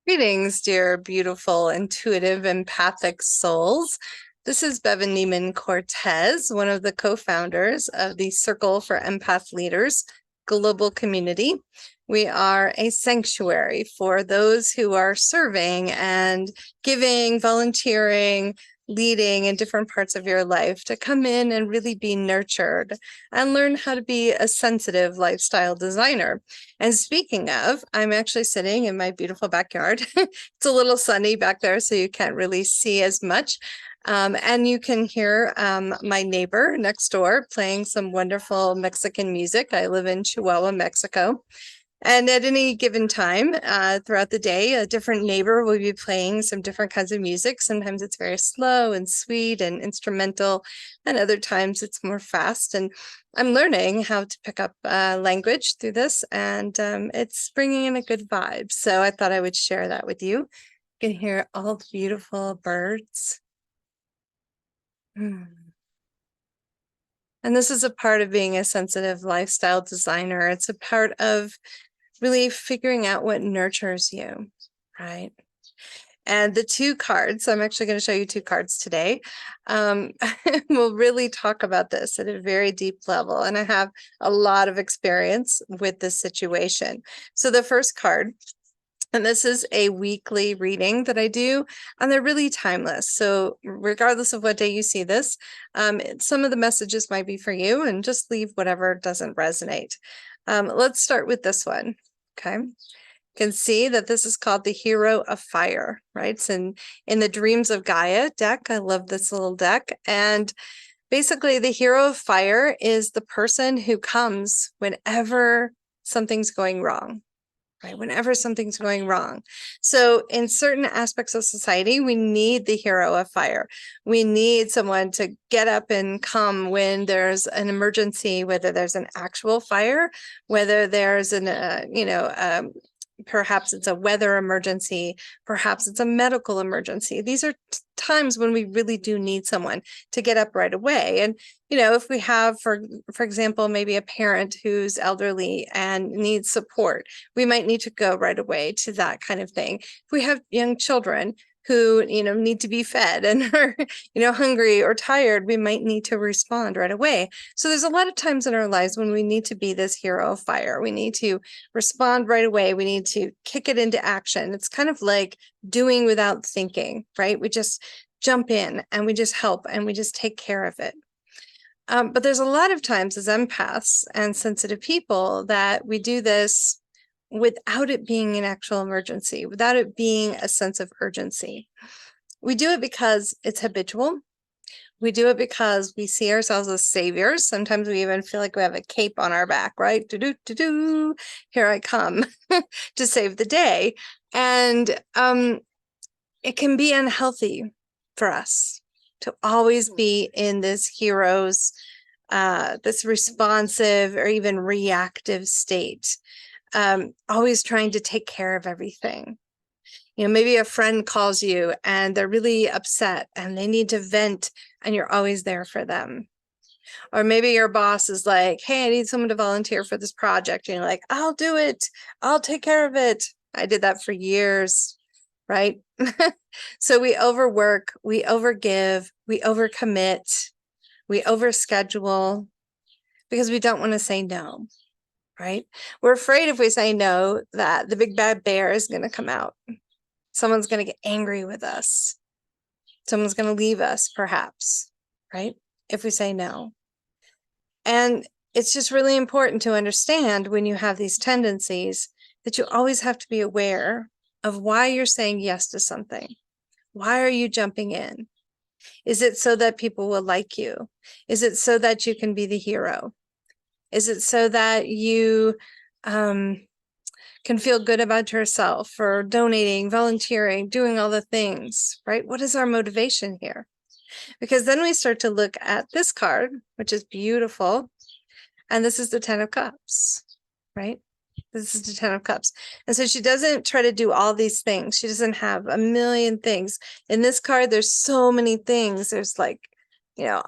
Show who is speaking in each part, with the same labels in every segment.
Speaker 1: Greetings, dear beautiful, intuitive, empathic souls. This is Bevan Neiman Cortez, one of the co-founders of the Circle for Empath Leaders global community. We are a sanctuary for those who are serving and giving, volunteering, leading in different parts of your life to come in and really be nurtured and learn how to be a sensitive lifestyle designer. And speaking of, I'm actually sitting in my beautiful backyard. It's a little sunny back there, so you can't really see as much. And you can hear my neighbor next door playing some wonderful Mexican music. I live in Chihuahua, Mexico. And at any given time throughout the day, a different neighbor will be playing some different kinds of music. Sometimes it's very slow and sweet and instrumental, and other times it's more fast. And I'm learning how to pick up language through this, and it's bringing in a good vibe. So I thought I would share that with you. You can hear all the beautiful birds. And this is a part of being a sensitive lifestyle designer. It's a part of really figuring out what nurtures you, right? And the two cards, I'm actually going to show you two cards today, we'll really talk about this at a very deep level. And I have a lot of experience with this situation. So the first card, and this is a weekly reading that I do, and they're really timeless. So regardless of what day you see this, some of the messages might be for you, and just leave whatever doesn't resonate. Let's start with this one, okay? You can see that this is called the Hero of Fire, right? It's in the Dreams of Gaia deck. I love this little deck. And basically, the Hero of Fire is the person who comes whenever something's going wrong. Right, whenever something's going wrong. So in certain aspects of society, we need the hero of fire. We need someone to get up and come when there's an emergency, whether there's an actual fire, whether there's perhaps it's a weather emergency, perhaps it's a medical emergency. These are times when we really do need someone to get up right away. And, if we have, for example, maybe a parent who's elderly and needs support, we might need to go right away to that kind of thing. If we have young children who, need to be fed and are, hungry or tired, we might need to respond right away. So there's a lot of times in our lives when we need to be this hero of fire. We need to respond right away. We need to kick it into action. It's kind of like doing without thinking, right? We just jump in and we just help and we just take care of it. But there's a lot of times as empaths and sensitive people that we do this without it being an actual emergency, without it being a sense of urgency. We do it because it's habitual. We do it because we see ourselves as saviors. Sometimes we even feel like we have a cape on our back, right? Do-do-do-do, here I come to save the day. And it can be unhealthy for us to always be in this hero's, this responsive or even reactive state. Always trying to take care of everything. Maybe a friend calls you and they're really upset and they need to vent and you're always there for them. Or maybe your boss is like, hey, I need someone to volunteer for this project. And you're like, I'll do it. I'll take care of it. I did that for years, right? So we overwork, we overgive, we overcommit, we overschedule because we don't want to say no. Right? We're afraid if we say no, that the big bad bear is going to come out. Someone's going to get angry with us. Someone's going to leave us, perhaps, right? If we say no. And it's just really important to understand when you have these tendencies that you always have to be aware of why you're saying yes to something. Why are you jumping in? Is it so that people will like you? Is it so that you can be the hero? Is it so that you can feel good about yourself for donating, volunteering, doing all the things, right? What is our motivation here? Because then we start to look at this card, which is beautiful. And this is the 10 of Cups, right? This is the 10 of Cups. And so she doesn't try to do all these things. She doesn't have a million things. In this card, there's so many things. There's like,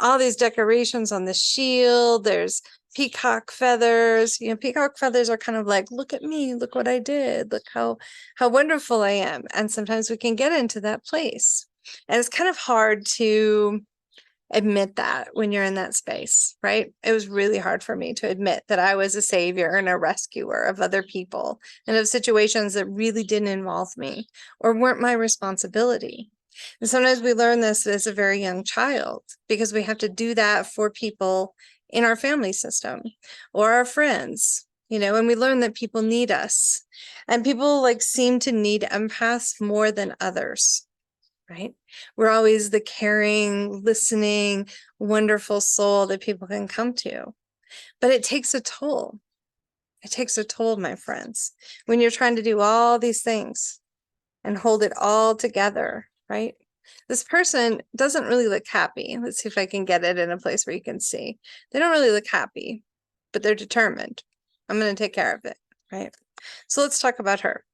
Speaker 1: all these decorations on the shield. There's peacock feathers. Peacock feathers are kind of like, look at me, look what I did, look how wonderful I am. And sometimes we can get into that place. And it's kind of hard to admit that when you're in that space, right? It was really hard for me to admit that I was a savior and a rescuer of other people and of situations that really didn't involve me or weren't my responsibility. And sometimes we learn this as a very young child because we have to do that for people in our family system or our friends, and we learn that people need us, and people seem to need empaths more than others. Right? We're always the caring, listening, wonderful soul that people can come to. But it takes a toll. It takes a toll, my friends, when you're trying to do all these things and hold it all together, right? This person doesn't really look happy. Let's see if I can get it in a place where you can see. They don't really look happy, but they're determined. I'm going to take care of it, right? So let's talk about her.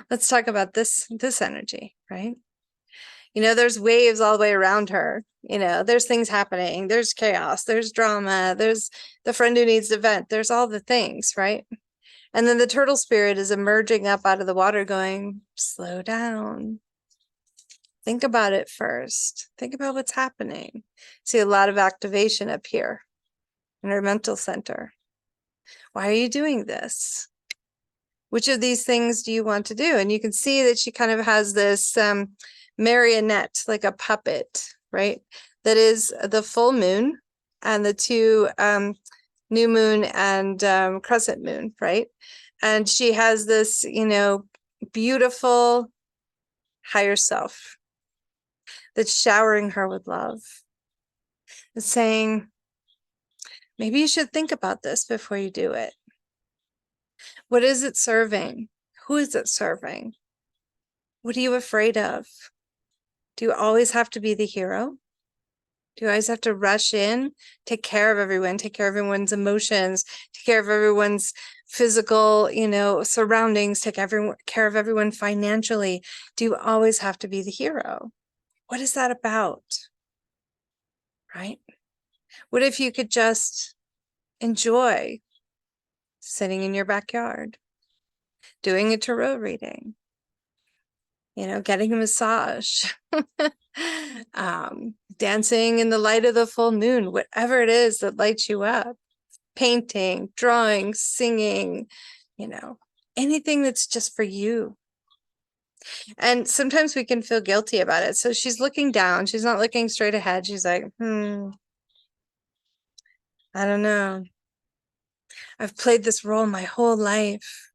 Speaker 1: Let's talk about this energy, right? There's waves all the way around her. There's things happening. There's chaos. There's drama. There's the friend who needs to vent. There's all the things, right? And then the turtle spirit is emerging up out of the water going, slow down. Think about it first. Think about what's happening. See a lot of activation up here in her mental center. Why are you doing this? Which of these things do you want to do? And you can see that she kind of has this marionette, like a puppet, right? That is the full moon and the two new moon and crescent moon, right? And she has this, beautiful higher self that's showering her with love. It's saying, maybe you should think about this before you do it. What is it serving? Who is it serving? What are you afraid of? Do you always have to be the hero? Do you always have to rush in, take care of everyone, take care of everyone's emotions, take care of everyone's physical, surroundings, take care of everyone financially? Do you always have to be the hero? What is that about? Right? What if you could just enjoy sitting in your backyard, doing a tarot reading, getting a massage, dancing in the light of the full moon, whatever it is that lights you up, painting, drawing, singing, anything that's just for you. And sometimes we can feel guilty about it. So she's looking down. She's not looking straight ahead. She's like, I don't know. I've played this role my whole life.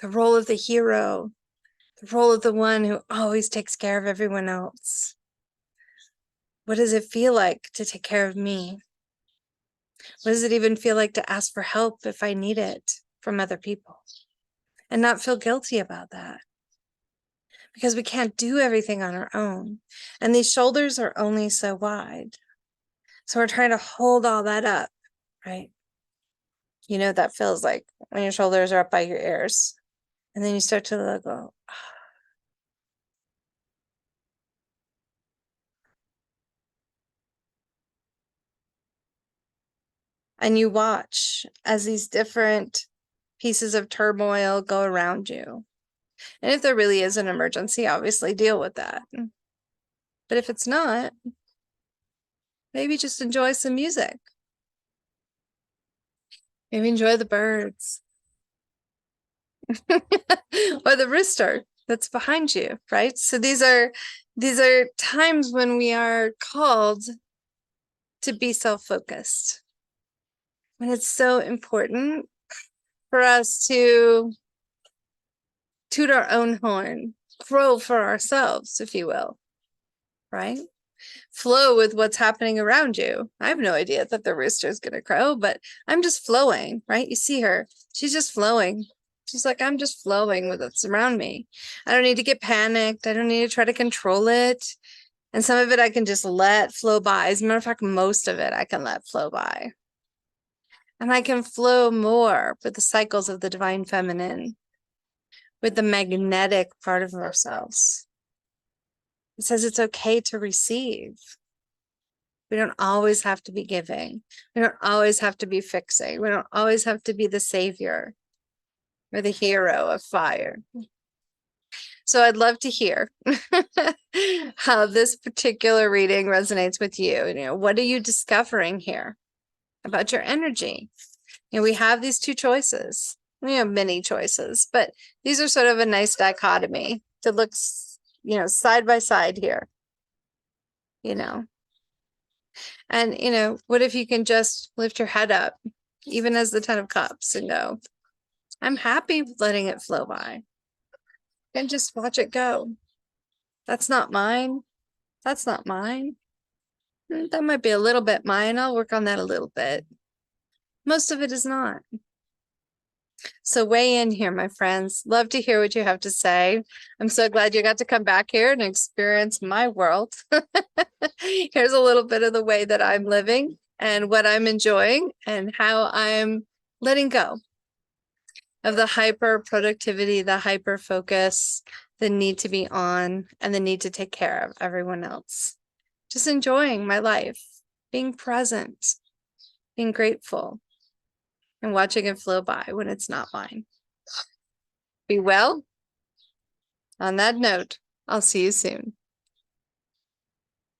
Speaker 1: The role of the hero, the role of the one who always takes care of everyone else. What does it feel like to take care of me? What does it even feel like to ask for help if I need it from other people? And not feel guilty about that. Because we can't do everything on our own. And these shoulders are only so wide. So we're trying to hold all that up, right? That feels like when your shoulders are up by your ears. And then you start to let go. And you watch as these different pieces of turmoil go around you. And if there really is an emergency, obviously deal with that. But if it's not, maybe just enjoy some music. Maybe enjoy the birds. Or the rooster that's behind you, right? So these are times when we are called to be self-focused. When it's so important for us to toot our own horn, crow for ourselves, if you will, right? Flow with what's happening around you. I have no idea that the rooster is going to crow, but I'm just flowing, right? You see her. She's just flowing. She's like, I'm just flowing with what's around me. I don't need to get panicked. I don't need to try to control it. And some of it I can just let flow by. As a matter of fact, most of it I can let flow by. And I can flow more with the cycles of the divine feminine, with the magnetic part of ourselves. It says it's okay to receive. We don't always have to be giving. We don't always have to be fixing. We don't always have to be the savior or the hero of fire. So I'd love to hear how this particular reading resonates with you. You know, what are you discovering here about your energy? You know, we have these two choices. We have many choices, but these are sort of a nice dichotomy to look, you know, side by side here, you know. And, you know, what if you can just lift your head up, even as the 10 of Cups, and go, I'm happy with letting it flow by. And just watch it go. That's not mine. That's not mine. That might be a little bit mine. I'll work on that a little bit. Most of it is not. So weigh in here, my friends. Love to hear what you have to say. I'm so glad you got to come back here and experience my world. Here's a little bit of the way that I'm living and what I'm enjoying and how I'm letting go of the hyper productivity, the hyper focus, the need to be on, and the need to take care of everyone else. Just enjoying my life, being present, being grateful, and watching it flow by when it's not mine. Be well. On that note, I'll see you soon.